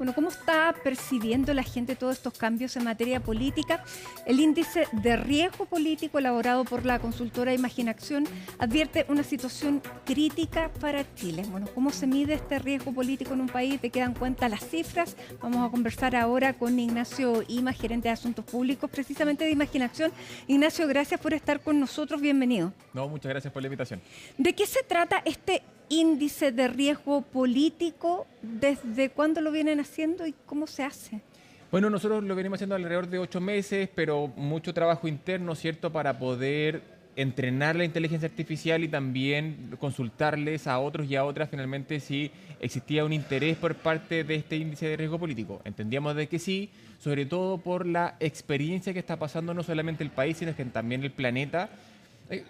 Bueno, ¿cómo está percibiendo la gente todos estos cambios en materia política? El índice de riesgo político elaborado por la consultora Imaginación advierte una situación crítica para Chile. Bueno, ¿cómo se mide este riesgo político en un país? ¿Te quedan cuenta las cifras? Vamos a conversar ahora con Ignacio Ima, gerente de Asuntos Públicos, precisamente de Imaginación. Ignacio, gracias por estar con nosotros. Bienvenido. No, muchas gracias por la invitación. ¿De qué se trata este índice de riesgo político? ¿Desde cuándo lo vienen haciendo y cómo se hace? Bueno, nosotros lo venimos haciendo alrededor de 8 meses, pero mucho trabajo interno, ¿cierto?, para poder entrenar la inteligencia artificial y también consultarles a otros y a otras finalmente si existía un interés por parte de este índice de riesgo político. Entendíamos de que sí, sobre todo por la experiencia que está pasando no solamente el país, sino que también el planeta,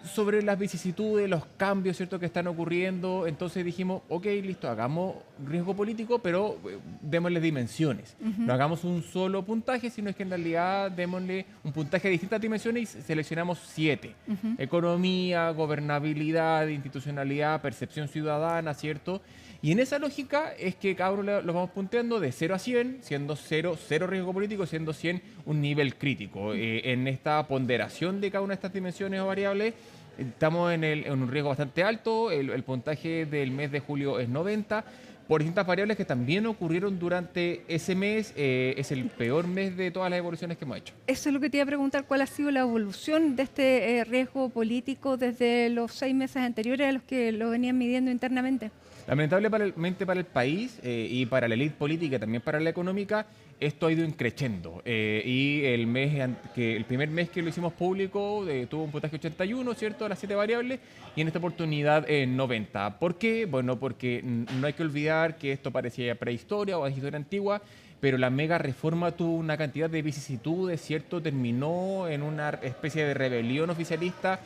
sobre las vicisitudes, los cambios, ¿cierto?, que están ocurriendo. Entonces dijimos, ok, listo, hagamos riesgo político, pero démosle dimensiones. No hagamos un solo puntaje, sino es que en realidad démosle un puntaje de distintas dimensiones y seleccionamos 7. Economía, gobernabilidad, institucionalidad, percepción ciudadana, ¿cierto? Y en esa lógica es que cada uno lo vamos punteando de 0 a 100, siendo 0 riesgo político, siendo 100 un nivel crítico. En esta ponderación de cada una de estas dimensiones o variables, estamos en un riesgo bastante alto. El puntaje del mes de julio es 90. Por distintas variables que también ocurrieron durante ese mes, es el peor mes de todas las evoluciones que hemos hecho. Eso es lo que te iba a preguntar, ¿cuál ha sido la evolución de este riesgo político desde los 6 meses anteriores a los que lo venían midiendo internamente? Lamentablemente para el país y para la élite política y también para la económica, esto ha ido increciendo. Y el primer mes que lo hicimos público tuvo un puntaje 81, ¿cierto?, de las 7 variables, y en esta oportunidad 90. ¿Por qué? Bueno, porque no hay que olvidar que esto parecía prehistoria o historia antigua, pero la mega reforma tuvo una cantidad de vicisitudes, ¿cierto? Terminó en una especie de rebelión oficialista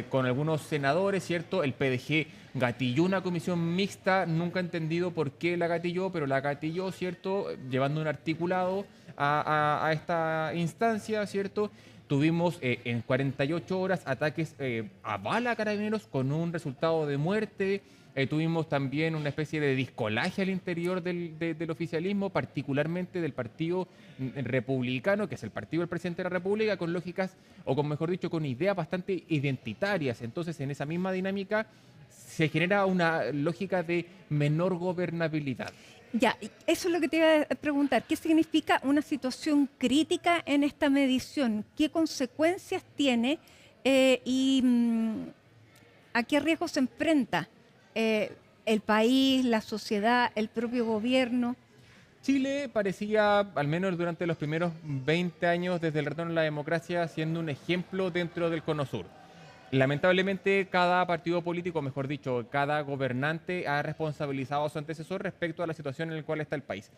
con algunos senadores, ¿cierto? El PDG gatilló una comisión mixta, nunca he entendido por qué la gatilló, pero la gatilló, ¿cierto?, llevando un articulado a esta instancia, ¿cierto? Tuvimos en 48 horas ataques a bala a carabineros con un resultado de muerte. Tuvimos también una especie de discolaje al interior del oficialismo, particularmente del partido republicano, que es el partido del presidente de la República, con lógicas, o con mejor dicho, con ideas bastante identitarias. Entonces, en esa misma dinámica se genera una lógica de menor gobernabilidad. Ya, eso es lo que te iba a preguntar. ¿Qué significa una situación crítica en esta medición? ¿Qué consecuencias tiene a qué riesgo se enfrenta el país, la sociedad, el propio gobierno? Chile parecía, al menos durante los primeros 20 años desde el retorno a la democracia, siendo un ejemplo dentro del Cono Sur. Lamentablemente, cada partido político, mejor dicho, cada gobernante ha responsabilizado a su antecesor respecto a la situación en la cual está el país.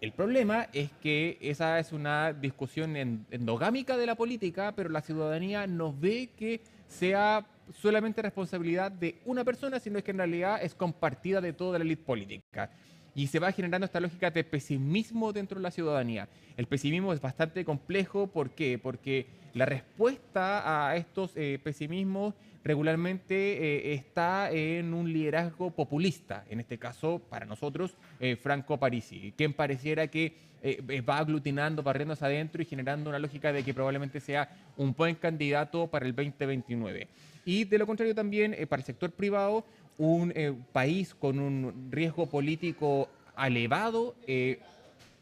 El problema es que esa es una discusión endogámica de la política, pero la ciudadanía no ve que sea solamente responsabilidad de una persona, sino que en realidad es compartida de toda la élite política. Y se va generando esta lógica de pesimismo dentro de la ciudadanía. El pesimismo es bastante complejo. ¿Por qué? Porque la respuesta a estos pesimismos regularmente está en un liderazgo populista, en este caso, para nosotros, Franco Parisi, quien pareciera que va aglutinando, barriéndose adentro y generando una lógica de que probablemente sea un buen candidato para el 2029. Y de lo contrario también, para el sector privado, un país con un riesgo político elevado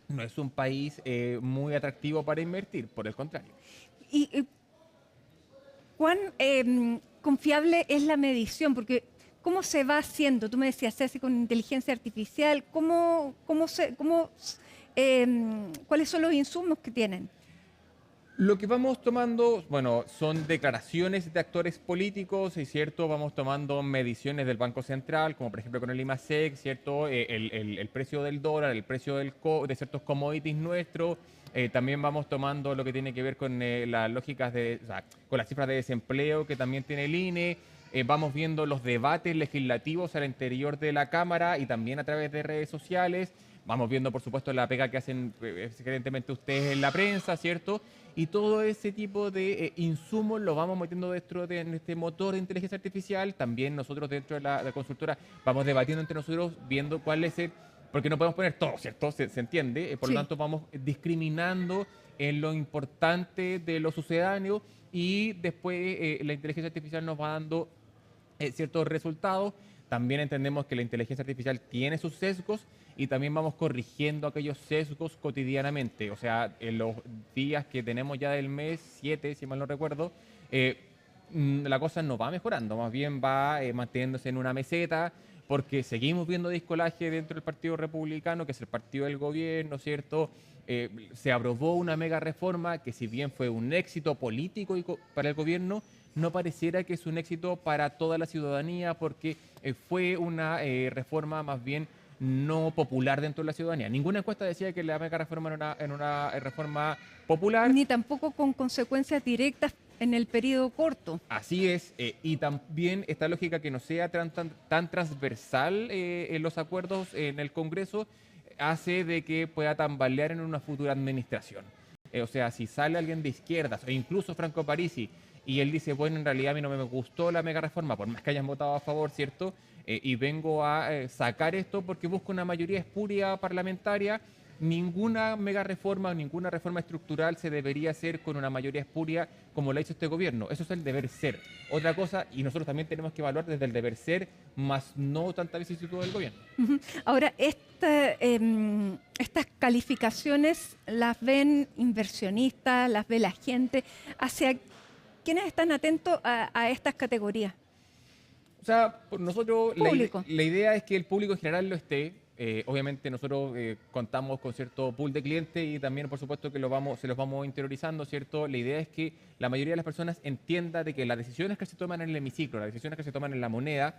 no es un país muy atractivo para invertir, por el contrario. ¿Y cuán confiable es la medición? Porque ¿cómo se va haciendo? Tú me decías, se hace con inteligencia artificial. ¿Cuáles son los insumos que tienen? Lo que vamos tomando, bueno, son declaraciones de actores políticos, ¿es cierto? Vamos tomando mediciones del Banco Central, como por ejemplo con el IMASEC, ¿cierto? El precio del dólar, el precio de ciertos commodities nuestros. También vamos tomando lo que tiene que ver con las lógicas o sea, con las cifras de desempleo que también tiene el INE. Vamos viendo los debates legislativos al interior de la Cámara y también a través de redes sociales. Vamos viendo, por supuesto, la pega que hacen evidentemente ustedes en la prensa, ¿cierto? Y todo ese tipo de insumos lo vamos metiendo dentro de este motor de inteligencia artificial. También nosotros dentro de la consultora vamos debatiendo entre nosotros, viendo cuál es porque no podemos poner todo, ¿cierto? Se entiende. Por lo Sí. tanto, vamos discriminando en lo importante de lo sucedáneo y después la inteligencia artificial nos va dando ciertos resultados. También entendemos que la inteligencia artificial tiene sus sesgos y también vamos corrigiendo aquellos sesgos cotidianamente. O sea, en los días que tenemos ya del mes 7, si mal no recuerdo, la cosa no va mejorando, más bien va manteniéndose en una meseta, porque seguimos viendo discolaje dentro del Partido Republicano, que es el partido del gobierno, ¿cierto? Se aprobó una mega reforma que, si bien fue un éxito político para el gobierno, no pareciera que es un éxito para toda la ciudadanía, porque fue una reforma más bien no popular dentro de la ciudadanía. Ninguna encuesta decía que la mega reforma era una reforma popular. Ni tampoco con consecuencias directas en el periodo corto. Así es, y también esta lógica que no sea tan transversal en los acuerdos en el Congreso hace de que pueda tambalear en una futura administración. O sea, si sale alguien de izquierdas, o incluso Franco Parisi, y él dice, bueno, en realidad a mí no me gustó la mega reforma, por más que hayan votado a favor, ¿cierto? Y vengo a sacar esto porque busco una mayoría espuria parlamentaria. Ninguna mega reforma o ninguna reforma estructural se debería hacer con una mayoría espuria como lo ha hecho este gobierno. Eso es el deber ser. Otra cosa, y nosotros también tenemos que evaluar desde el deber ser, más no tanta vicisitud del gobierno. Ujú. Ahora, estas calificaciones las ven inversionistas, las ve la gente. ¿Hacia quiénes están atentos a estas categorías? O sea, por nosotros Público. la idea es que el público en general lo esté. Obviamente nosotros contamos con cierto pool de clientes y también por supuesto que se los vamos interiorizando, ¿cierto? La idea es que la mayoría de las personas entienda de que las decisiones que se toman en el hemiciclo, las decisiones que se toman en la moneda,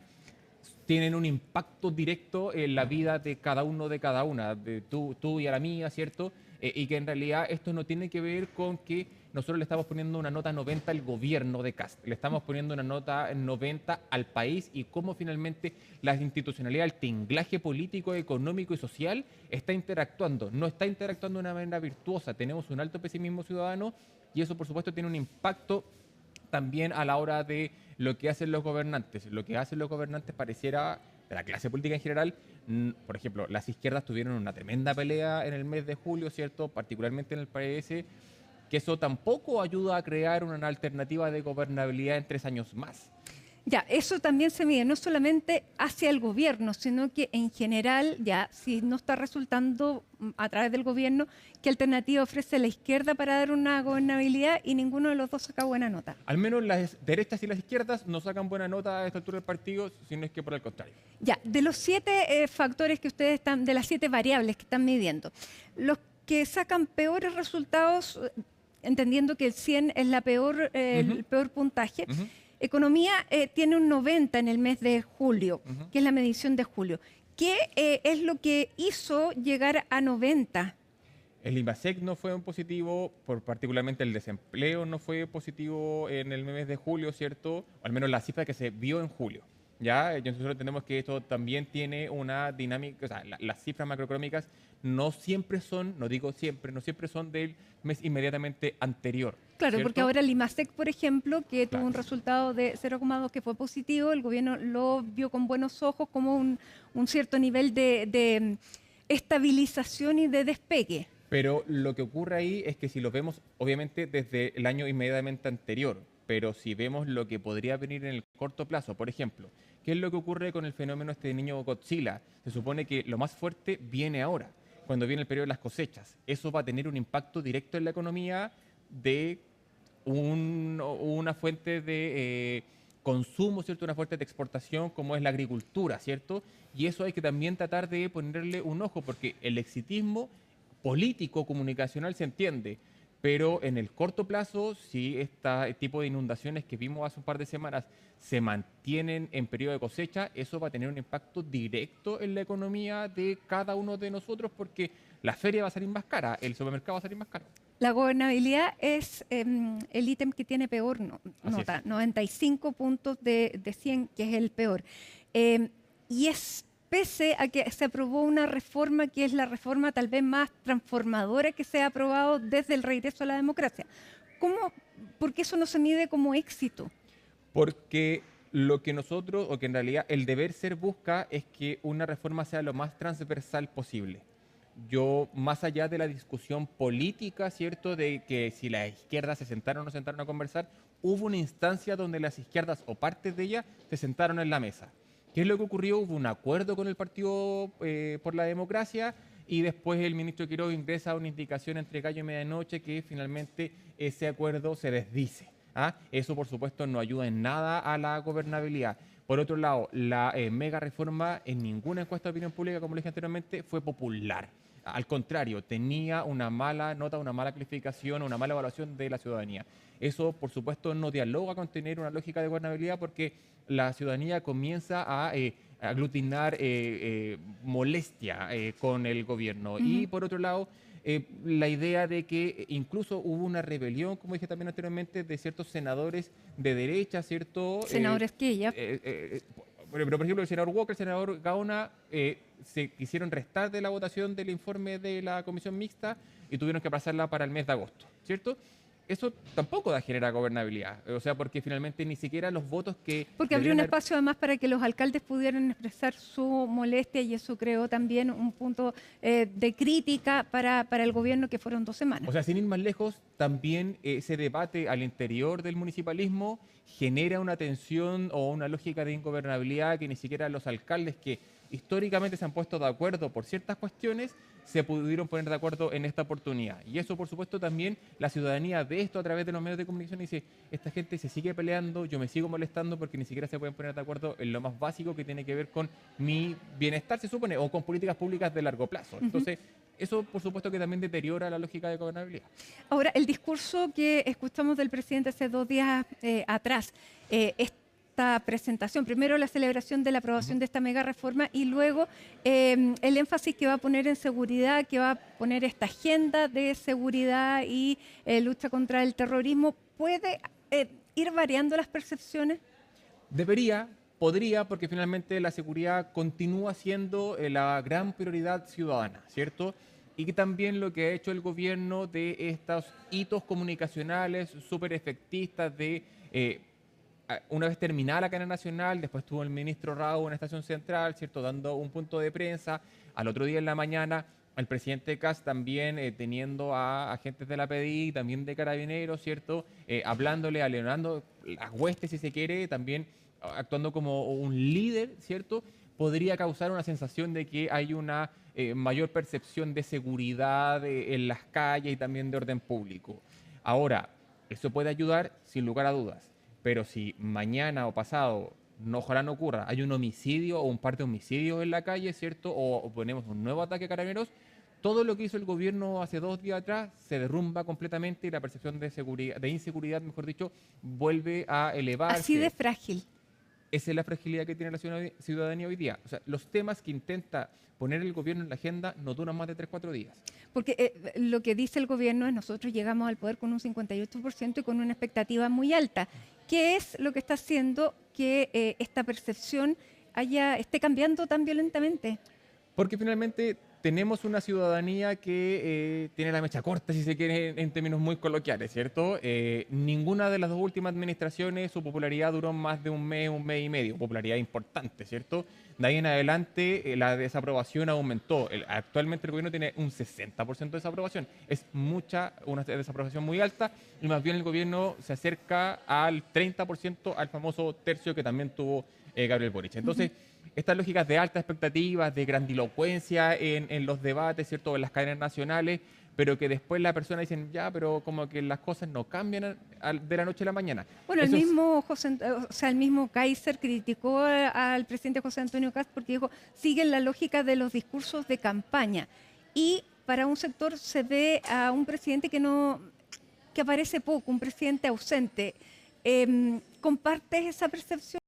tienen un impacto directo en la vida de cada uno, de cada una, de tú y a la mía, ¿cierto? Y que en realidad esto no tiene que ver con que nosotros le estamos poniendo una nota 90 al gobierno de Kast, le estamos poniendo una nota 90 al país y cómo finalmente la institucionalidad, el tinglaje político, económico y social está interactuando. No está interactuando de una manera virtuosa, tenemos un alto pesimismo ciudadano y eso por supuesto tiene un impacto también a la hora de lo que hacen los gobernantes. Lo que hacen los gobernantes pareciera, de la clase política en general, por ejemplo, las izquierdas tuvieron una tremenda pelea en el mes de julio, ¿cierto? Particularmente en el PS, que eso tampoco ayuda a crear una alternativa de gobernabilidad en 3 años más. Ya, eso también se mide no solamente hacia el gobierno, sino que en general, ya, si no está resultando a través del gobierno, ¿qué alternativa ofrece la izquierda para dar una gobernabilidad? Y ninguno de los dos saca buena nota. Al menos las derechas y las izquierdas no sacan buena nota a esta altura del partido, sino es que por el contrario. Ya, de los 7 factores que ustedes están, de las 7 variables que están midiendo, los que sacan peores resultados, entendiendo que el 100 es el peor puntaje, Economía tiene un 90 en el mes de julio, que es la medición de julio. ¿Qué es lo que hizo llegar a 90? El IMASEC no fue un positivo, particularmente el desempleo no fue positivo en el mes de julio, ¿cierto? O al menos la cifra que se vio en julio. ¿Ya? Nosotros entendemos que esto también tiene una dinámica, o sea, las cifras macroeconómicas no siempre son, no digo siempre, no siempre son del mes inmediatamente anterior. Claro, ¿cierto? porque ahora el IMASEC, por ejemplo, que tuvo Claro. un resultado de 0,2 que fue positivo, el gobierno lo vio con buenos ojos como un cierto nivel de estabilización y de despegue. Pero lo que ocurre ahí es que si lo vemos, obviamente, desde el año inmediatamente anterior, pero si vemos lo que podría venir en el corto plazo, por ejemplo, ¿qué es lo que ocurre con el fenómeno este de niño Godzilla? Se supone que lo más fuerte viene ahora, cuando viene el periodo de las cosechas. Eso va a tener un impacto directo en la economía de una fuente de consumo, ¿cierto? Una fuente de exportación como es la agricultura, ¿cierto? Y eso hay que también tratar de ponerle un ojo, porque el exitismo político, comunicacional se entiende, pero en el corto plazo, si este tipo de inundaciones que vimos hace un par de semanas se mantienen en periodo de cosecha, eso va a tener un impacto directo en la economía de cada uno de nosotros, porque la feria va a salir más cara, el supermercado va a salir más caro. La gobernabilidad es el ítem que tiene peor Así nota, es. 95 puntos de 100, que es el peor. Y es pese a que se aprobó una reforma que es la reforma tal vez más transformadora que se ha aprobado desde el regreso a la democracia. ¿Por qué eso no se mide como éxito? Porque Lo que nosotros, o que en realidad el deber ser busca, es que una reforma sea lo más transversal posible. Yo, más allá de la discusión política, ¿cierto?, de que si las izquierdas se sentaron o no se sentaron a conversar, hubo una instancia donde las izquierdas o partes de ellas se sentaron en la mesa. ¿Qué es lo que ocurrió? Hubo un acuerdo con el Partido por la Democracia y después el ministro Quiroga ingresa una indicación entre gallo y medianoche que finalmente ese acuerdo se desdice. ¿Ah? Eso, por supuesto, no ayuda en nada a la gobernabilidad. Por otro lado, la mega reforma en ninguna encuesta de opinión pública, como le dije anteriormente, fue popular. Al contrario, tenía una mala nota, una mala calificación, una mala evaluación de la ciudadanía. Eso, por supuesto, no dialoga con tener una lógica de gobernabilidad porque la ciudadanía comienza a aglutinar molestia con el gobierno. Y por otro lado, la idea de que incluso hubo una rebelión, como dije también anteriormente, de ciertos senadores de derecha, ¿cierto? Senadores que ella. Pero, por ejemplo, el senador Walker, el senador Gaona, se quisieron restar de la votación del informe de la comisión mixta y tuvieron que pasarla para el mes de agosto, ¿cierto? Eso tampoco genera gobernabilidad, o sea, porque finalmente ni siquiera los votos que... Porque abrió un espacio además para que los alcaldes pudieran expresar su molestia y eso creó también un punto de crítica para el gobierno que fueron 2 semanas. O sea, sin ir más lejos, también ese debate al interior del municipalismo genera una tensión o una lógica de ingobernabilidad que ni siquiera los alcaldes que históricamente se han puesto de acuerdo por ciertas cuestiones se pudieron poner de acuerdo en esta oportunidad. Y eso, por supuesto, también la ciudadanía ve esto a través de los medios de comunicación y dice, esta gente se sigue peleando, yo me sigo molestando porque ni siquiera se pueden poner de acuerdo en lo más básico que tiene que ver con mi bienestar, se supone, o con políticas públicas de largo plazo. Entonces, eso, por supuesto, que también deteriora la lógica de gobernabilidad. Ahora, el discurso que escuchamos del presidente hace 2 días atrás, esta presentación, primero la celebración de la aprobación de esta mega reforma y luego el énfasis que va a poner en seguridad, que va a poner esta agenda de seguridad y lucha contra el terrorismo, ¿puede ir variando las percepciones? Podría, porque finalmente la seguridad continúa siendo la gran prioridad ciudadana, ¿cierto? Y que también lo que ha hecho el gobierno de estos hitos comunicacionales súper efectistas de, una vez terminada la cadena nacional, después tuvo el ministro Raúl en la estación central, ¿cierto? Dando un punto de prensa, al otro día en la mañana el presidente Kast también teniendo a agentes de la PDI, también de Carabineros, ¿cierto? Hablándole, alienando las huestes si se quiere, también actuando como un líder, ¿cierto? Podría causar una sensación de que hay una mayor percepción de seguridad en las calles y también de orden público. Ahora, eso puede ayudar sin lugar a dudas, pero si mañana o pasado, ojalá no ocurra, hay un homicidio o un par de homicidios en la calle, ¿cierto? O ponemos un nuevo ataque a Carabineros, todo lo que hizo el gobierno hace 2 días atrás se derrumba completamente y la percepción de seguridad, de inseguridad, mejor dicho, vuelve a elevarse. Así de frágil. Esa es la fragilidad que tiene la ciudadanía hoy día. O sea, los temas que intenta poner el gobierno en la agenda no duran más de 3-4 días. Porque lo que dice el gobierno es nosotros llegamos al poder con un 58% y con una expectativa muy alta. ¿Qué es lo que está haciendo que esta percepción esté cambiando tan violentamente? Porque finalmente tenemos una ciudadanía que tiene la mecha corta, si se quiere, en términos muy coloquiales, ¿cierto? Ninguna de las 2 últimas administraciones su popularidad duró más de un mes y medio, popularidad importante, ¿cierto? De ahí en adelante la desaprobación aumentó. Actualmente el gobierno tiene un 60% de desaprobación. Es una desaprobación muy alta y más bien el gobierno se acerca al 30%, al famoso tercio que también tuvo Gabriel Boric. Entonces, estas lógicas de altas expectativas, de grandilocuencia en los debates, ¿cierto?, en las cadenas nacionales, pero que después la persona dice, ya, pero como que las cosas no cambian de la noche a la mañana. Bueno, el mismo Kaiser criticó al presidente José Antonio Kast porque dijo, siguen la lógica de los discursos de campaña. Y para un sector se ve a un presidente que aparece poco, un presidente ausente. ¿Compartes esa percepción?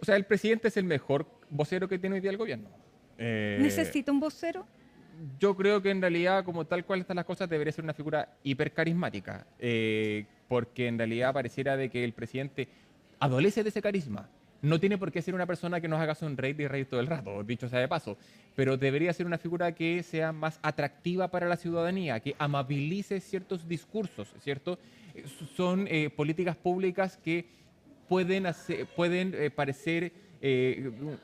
O sea, el presidente es el mejor vocero que tiene hoy día el gobierno. ¿Necesita un vocero? Yo creo que en realidad, como tal cual están las cosas, debería ser una figura hipercarismática, porque en realidad pareciera de que el presidente adolece de ese carisma. No tiene por qué ser una persona que nos haga sonreír y reír todo el rato, dicho sea de paso, pero debería ser una figura que sea más atractiva para la ciudadanía, que amabilice ciertos discursos, ¿cierto? Son políticas públicas que pueden parecer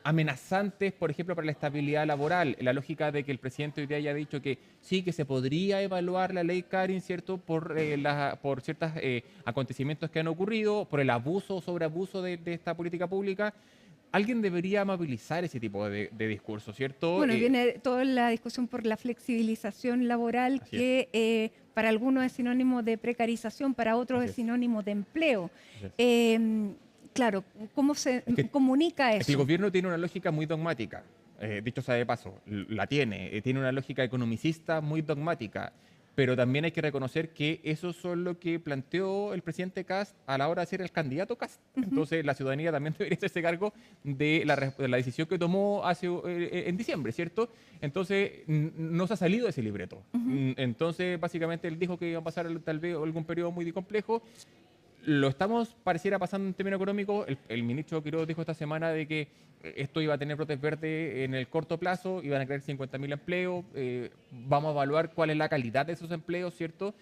amenazantes, por ejemplo, para la estabilidad laboral. La lógica de que el presidente hoy día haya dicho que sí, que se podría evaluar la ley Karin, ¿cierto?, por ciertos acontecimientos que han ocurrido, por el abuso o sobreabuso de esta política pública. Alguien debería amabilizar ese tipo de discurso, ¿cierto? Bueno, viene toda la discusión por la flexibilización laboral, Así que para algunos es sinónimo de precarización, para otros Así es es. sinónimo de empleo. Así es. Claro, ¿cómo se que- comunica Es que el eso? gobierno tiene una lógica muy dogmática, dicho sea de paso, la tiene una lógica economicista muy dogmática, pero también hay que reconocer que eso es lo que planteó el presidente Kast a la hora de ser el candidato Kast. Entonces la ciudadanía también debería hacerse cargo de la decisión que tomó en diciembre, ¿cierto? Entonces no se ha salido de ese libreto. Entonces básicamente él dijo que iba a pasar tal vez algún periodo muy complejo. Lo estamos, pareciera, pasando en términos económicos. El ministro Quiroz dijo esta semana de que esto iba a tener brotes verdes en el corto plazo, iban a crear 50.000 empleos, vamos a evaluar cuál es la calidad de esos empleos, ¿cierto?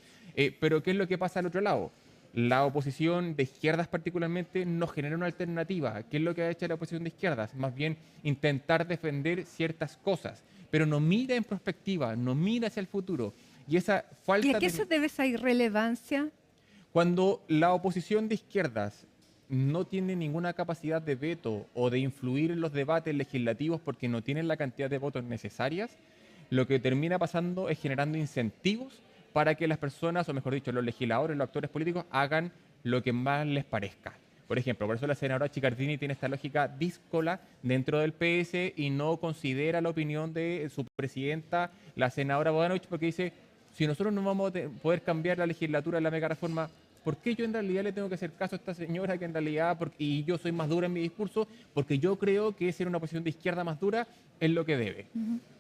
Pero ¿qué es lo que pasa al otro lado? La oposición de izquierdas particularmente nos genera una alternativa. ¿Qué es lo que ha hecho la oposición de izquierdas? Más bien intentar defender ciertas cosas, pero no mira en perspectiva, no mira hacia el futuro. Y esa ¿Y falta a qué de... se debe esa irrelevancia? Cuando la oposición de izquierdas no tiene ninguna capacidad de veto o de influir en los debates legislativos porque no tienen la cantidad de votos necesarias, lo que termina pasando es generando incentivos para que las personas, o mejor dicho, los legisladores, los actores políticos, hagan lo que más les parezca. Por ejemplo, por eso la senadora Chiccardini tiene esta lógica díscola dentro del PS y no considera la opinión de su presidenta, la senadora Bodanovich, porque dice, si nosotros no vamos a poder cambiar la legislatura de la mega reforma, ¿por qué yo en realidad le tengo que hacer caso a esta señora que en realidad, y yo soy más dura en mi discurso, porque yo creo que ser una posición de izquierda más dura es lo que debe?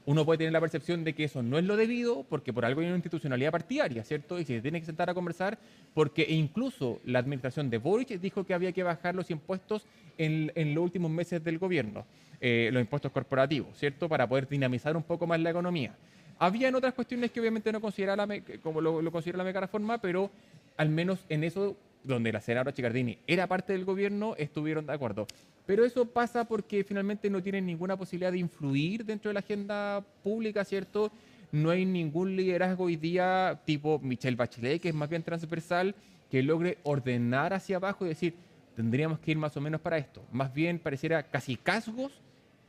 Uno puede tener la percepción de que eso no es lo debido, porque por algo hay una institucionalidad partidaria, ¿cierto? Y se tiene que sentar a conversar, porque incluso la administración de Boric dijo que había que bajar los impuestos en los últimos meses del gobierno, los impuestos corporativos, ¿cierto? Para poder dinamizar un poco más la economía. Habían otras cuestiones que obviamente no considera como lo considera la mega reforma, pero al menos en eso, donde la senadora Chiccardini era parte del gobierno, estuvieron de acuerdo. Pero eso pasa porque finalmente no tienen ninguna posibilidad de influir dentro de la agenda pública, ¿cierto? No hay ningún liderazgo hoy día tipo Michelle Bachelet, que es más bien transversal, que logre ordenar hacia abajo y decir, tendríamos que ir más o menos para esto. Más bien pareciera casi casgos,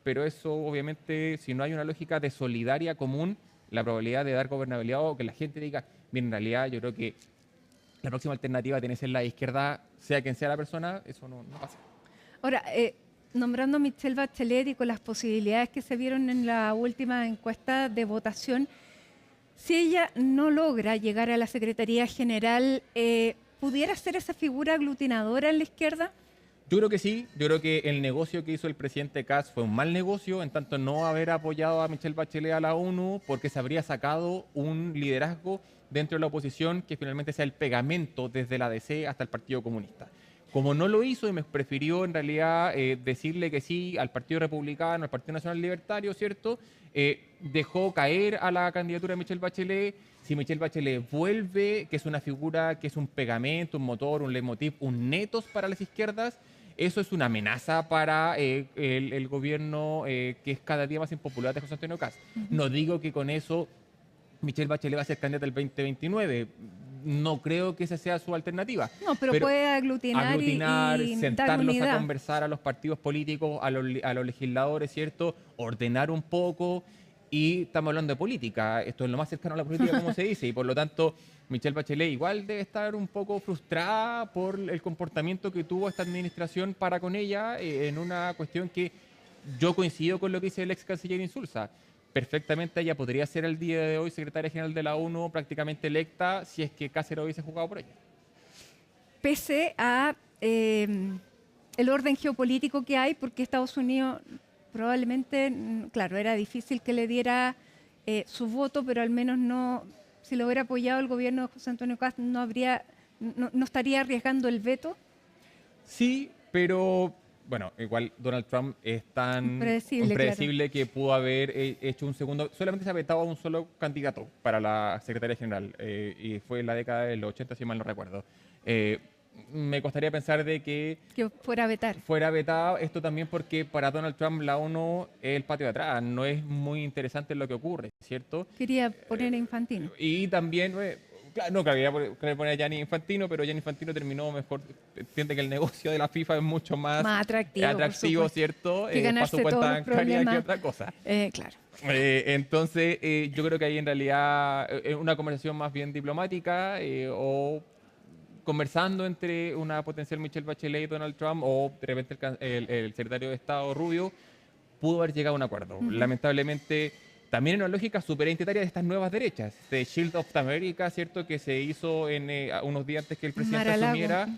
pero eso obviamente, si no hay una lógica de solidaria común, la probabilidad de dar gobernabilidad o que la gente diga, bien, en realidad yo creo que la próxima alternativa tiene que ser la izquierda, sea quien sea la persona, eso no pasa. Ahora, nombrando a Michelle Bachelet y con las posibilidades que se vieron en la última encuesta de votación, si ella no logra llegar a la Secretaría General, ¿pudiera ser esa figura aglutinadora en la izquierda? Yo creo que sí, yo creo que el negocio que hizo el presidente Kast fue un mal negocio, en tanto no haber apoyado a Michelle Bachelet a la ONU, porque se habría sacado un liderazgo dentro de la oposición que finalmente sea el pegamento desde la DC hasta el Partido Comunista. Como no lo hizo y me prefirió en realidad decirle que sí al Partido Republicano, al Partido Nacional Libertario, ¿cierto? Dejó caer a la candidatura de Michelle Bachelet. Si Michelle Bachelet vuelve, que es una figura, que es un pegamento, un motor, un leitmotiv, un netos para las izquierdas, eso es una amenaza para el gobierno que es cada día más impopular de José Antonio Kast. No digo que con eso Michelle Bachelet va a ser candidata el 2029. No creo que esa sea su alternativa. No, pero puede aglutinar y dar sentarlos unidad. a conversar a los partidos políticos, a los legisladores, ¿cierto? Ordenar un poco. Y estamos hablando de política. Esto es lo más cercano a la política, como se dice. Y por lo tanto, Michelle Bachelet igual debe estar un poco frustrada por el comportamiento que tuvo esta administración para con ella en una cuestión que yo coincido con lo que dice el ex canciller Insulza. Perfectamente ella podría ser el día de hoy secretaria general de la ONU prácticamente electa si es que Cáceres hubiese jugado por ella. Pese a el orden geopolítico que hay, porque Estados Unidos probablemente, claro, era difícil que le diera su voto, pero al menos no, si lo hubiera apoyado el gobierno de José Antonio Kast, no estaría arriesgando el veto. Sí, pero bueno, igual Donald Trump es tan impredecible, claro, que pudo haber hecho un segundo. Solamente se ha vetado a un solo candidato para la secretaria general y fue en la década de los 80, si mal no recuerdo. me costaría pensar de que Que fuera a vetar. fuera vetado. Esto también porque para Donald Trump la ONU es el patio de atrás, no es muy interesante lo que ocurre, ¿cierto? Quería poner a Infantino. Y también, claro, no quería poner a Gianni Infantino, pero Gianni Infantino terminó mejor, entiende que el negocio de la FIFA es mucho más Más atractivo, por supuesto, ¿cierto? que Para su ganarse cuenta todos los bancaria que problemas. otra cosa. Claro. Entonces, yo creo que ahí en realidad es una conversación más bien diplomática o conversando entre una potencial Michelle Bachelet y Donald Trump o de repente el secretario de Estado Rubio pudo haber llegado a un acuerdo. Ujú. Lamentablemente, también en una lógica súper identitaria de estas nuevas derechas, de Shield of America, ¿cierto? Que se hizo unos días antes que el presidente Mar-a-Lago. asumiera.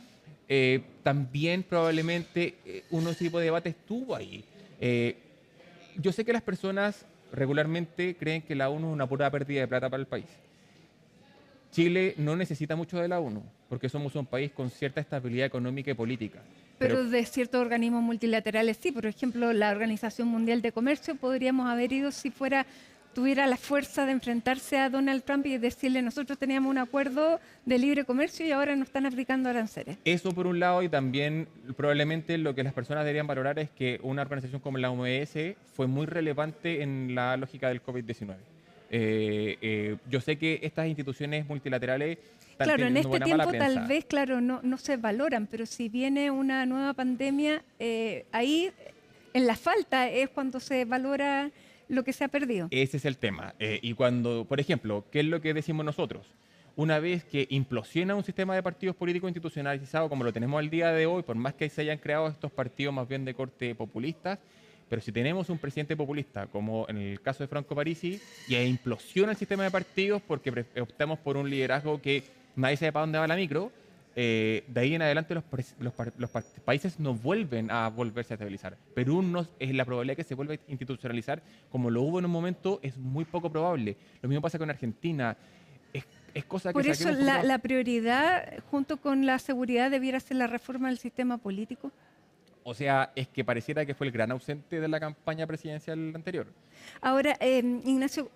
También probablemente uno ese tipo de debate estuvo ahí. Eh, yo sé que las personas regularmente creen que la ONU es una pura pérdida de plata para el país. Chile no necesita mucho de la ONU, porque somos un país con cierta estabilidad económica y política. Pero Pero de ciertos organismos multilaterales sí, por ejemplo, la Organización Mundial de Comercio podríamos haber ido si tuviera la fuerza de enfrentarse a Donald Trump y decirle nosotros teníamos un acuerdo de libre comercio y ahora nos están aplicando aranceles. eso por un lado, y también probablemente lo que las personas deberían valorar es que una organización como la OMS fue muy relevante en la lógica del COVID-19. Yo sé que estas instituciones multilaterales están Claro, en teniendo este buena mala tiempo tal prensa. vez, claro, no se valoran, pero si viene una nueva pandemia, ahí en la falta es cuando se valora lo que se ha perdido. Ese es el tema. Y cuando, por ejemplo, ¿qué es lo que decimos nosotros? Una vez que implosiona un sistema de partidos políticos institucionalizado como lo tenemos al día de hoy, por más que se hayan creado estos partidos más bien de corte populistas, pero si tenemos un presidente populista, como en el caso de Franco Parisi, y implosiona el sistema de partidos porque optamos por un liderazgo que nadie sabe para dónde va la micro, de ahí en adelante los países no vuelven a volverse a estabilizar. Perú no, es la probabilidad que se vuelva a institucionalizar como lo hubo en un momento es muy poco probable. Lo mismo pasa con Argentina. Es cosa que Por eso saquemos un poquito. la prioridad, junto con la seguridad, debiera ser la reforma del sistema político. O sea, es que pareciera que fue el gran ausente de la campaña presidencial anterior. Ahora, Ignacio,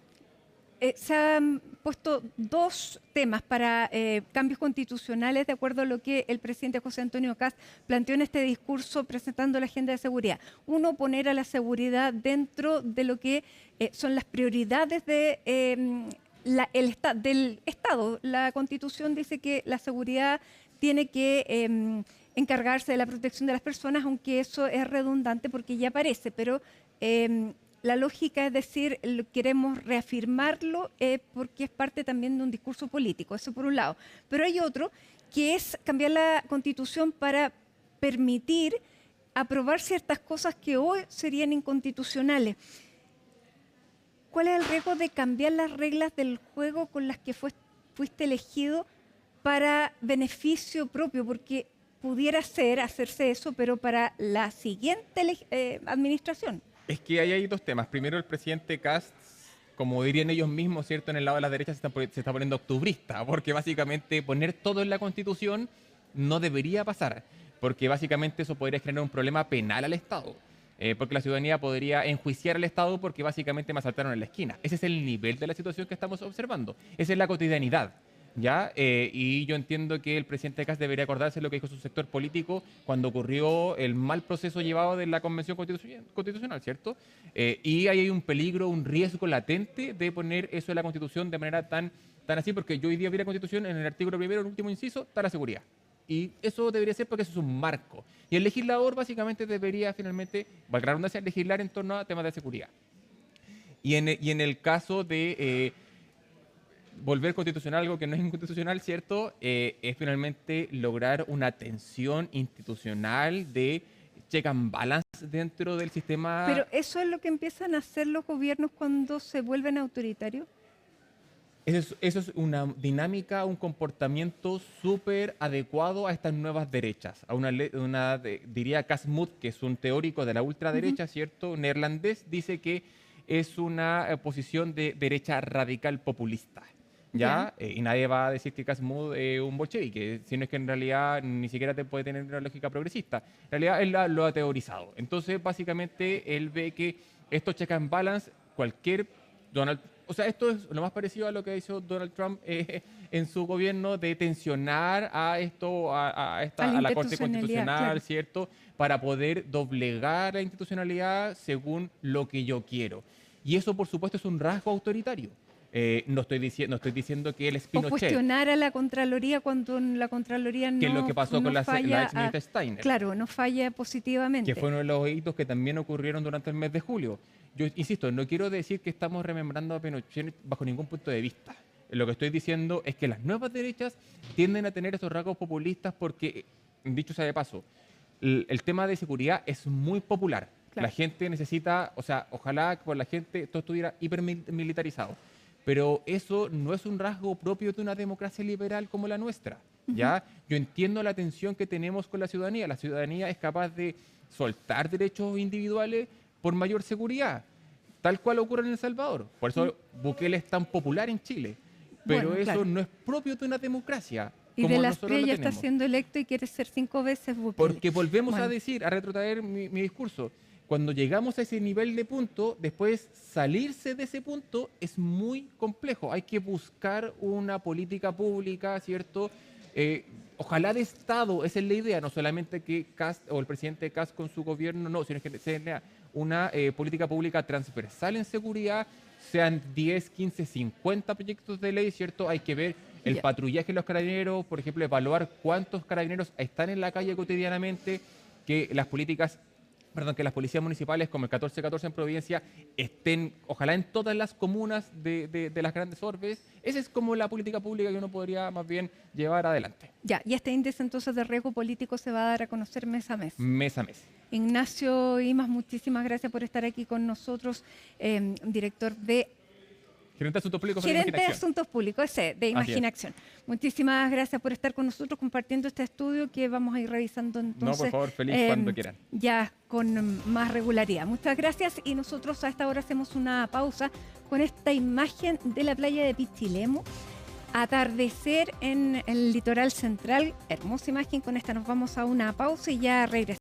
se han puesto dos temas para cambios constitucionales, de acuerdo a lo que el presidente José Antonio Kast planteó en este discurso presentando la agenda de seguridad. Uno, poner a la seguridad dentro de lo que son las prioridades del Estado. La Constitución dice que la seguridad tiene que encargarse de la protección de las personas, aunque eso es redundante porque ya aparece, pero la lógica es decir, queremos reafirmarlo porque es parte también de un discurso político, eso por un lado. Pero hay otro que es cambiar la Constitución para permitir aprobar ciertas cosas que hoy serían inconstitucionales. ¿Cuál es el riesgo de cambiar las reglas del juego con las que fuiste elegido para beneficio propio? Porque pudiera hacerse eso, pero para la siguiente administración. Es que ahí hay dos temas. Primero, el presidente Kast, como dirían ellos mismos, ¿cierto? En el lado de la derecha se está poniendo octubrista, porque básicamente poner todo en la Constitución no debería pasar, porque básicamente eso podría generar un problema penal al Estado. Porque la ciudadanía podría enjuiciar al Estado porque básicamente me asaltaron en la esquina. Ese es el nivel de la situación que estamos observando. Esa es la cotidianidad. ¿Ya? Y yo entiendo que el presidente Kast debería acordarse de lo que dijo su sector político cuando ocurrió el mal proceso llevado de la Convención Constitucional, ¿cierto? Y ahí hay un peligro, un riesgo latente de poner eso en la Constitución de manera tan así, porque yo hoy día vi la Constitución en el artículo primero, el último inciso, está la seguridad. Y eso debería ser porque eso es un marco. Y el legislador básicamente debería finalmente, valga la redundancia, legislar en torno a temas de seguridad. Y en el caso de volver constitucional algo que no es inconstitucional, ¿cierto? Es finalmente lograr una tensión institucional de check and balance dentro del sistema. Pero eso es lo que empiezan a hacer los gobiernos cuando se vuelven autoritarios. Eso es una dinámica, un comportamiento súper adecuado a estas nuevas derechas. Diría Casmut, que es un teórico de la ultraderecha, ¿cierto? Neerlandés, dice que es una posición de derecha radical populista. ¿Ya? Y nadie va a decir que Casmud es un bolchevique, sino es que en realidad ni siquiera te puede tener una lógica progresista. En realidad él lo ha teorizado. Entonces, básicamente, él ve que estos check and balance, O sea, esto es lo más parecido a lo que hizo Donald Trump en su gobierno de tensionar a esto, a la Corte Constitucional, claro. ¿cierto? Para poder doblegar la institucionalidad según lo que yo quiero. Y eso, por supuesto, es un rasgo autoritario. No estoy diciendo que él es O Pinochet, cuestionar a la Contraloría cuando la Contraloría que es lo que pasó con la falla ex ministra Steiner. claro, no falla positivamente. Que fue uno de los hitos que también ocurrieron durante el mes de julio. Yo insisto, no quiero decir que estamos rememorando a Pinochet bajo ningún punto de vista. Lo que estoy diciendo es que las nuevas derechas tienden a tener estos rasgos populistas porque, dicho sea de paso, el tema de seguridad es muy popular. Claro. La gente necesita, o sea, ojalá que por la gente todo estuviera hipermilitarizado. Pero eso no es un rasgo propio de una democracia liberal como la nuestra. ¿Ya? Yo entiendo la tensión que tenemos con la ciudadanía. La ciudadanía es capaz de soltar derechos individuales por mayor seguridad, tal cual ocurre en El Salvador. Por eso Bukele es tan popular en Chile. Pero Bueno, eso claro. no es propio de una democracia. Y como de las nosotros lo ya está tenemos. siendo electo y quiere ser 5 veces Bukele. Porque volvemos Bueno. a decir, a retrotraer mi discurso. Cuando llegamos a ese nivel de punto, después salirse de ese punto es muy complejo. Hay que buscar una política pública, ¿cierto? Ojalá de Estado, esa es la idea, no solamente que Kast o el presidente Kast con su gobierno, no, sino que sea una política pública transversal en seguridad, sean 10, 15, 50 proyectos de ley, ¿cierto? Hay que ver el patrullaje de los carabineros, por ejemplo, evaluar cuántos carabineros están en la calle cotidianamente, que las policías municipales como el 1414 en Providencia estén, ojalá en todas las comunas de las grandes orbes. Esa es como la política pública que uno podría más bien llevar adelante. Ya, y este índice entonces de riesgo político se va a dar a conocer mes a mes. Mes a mes. Ignacio Imaz, muchísimas gracias por estar aquí con nosotros, director de Gerente de Asuntos Públicos de Gerente de Imaginación. Asuntos Públicos, de Imaginación. Muchísimas gracias por estar con nosotros compartiendo este estudio que vamos a ir revisando entonces. No, por favor, feliz cuando quieran. Ya con más regularidad. Muchas gracias y nosotros a esta hora hacemos una pausa con esta imagen de la playa de Pichilemu. Atardecer en el litoral central, hermosa imagen. Con esta nos vamos a una pausa y ya regresamos.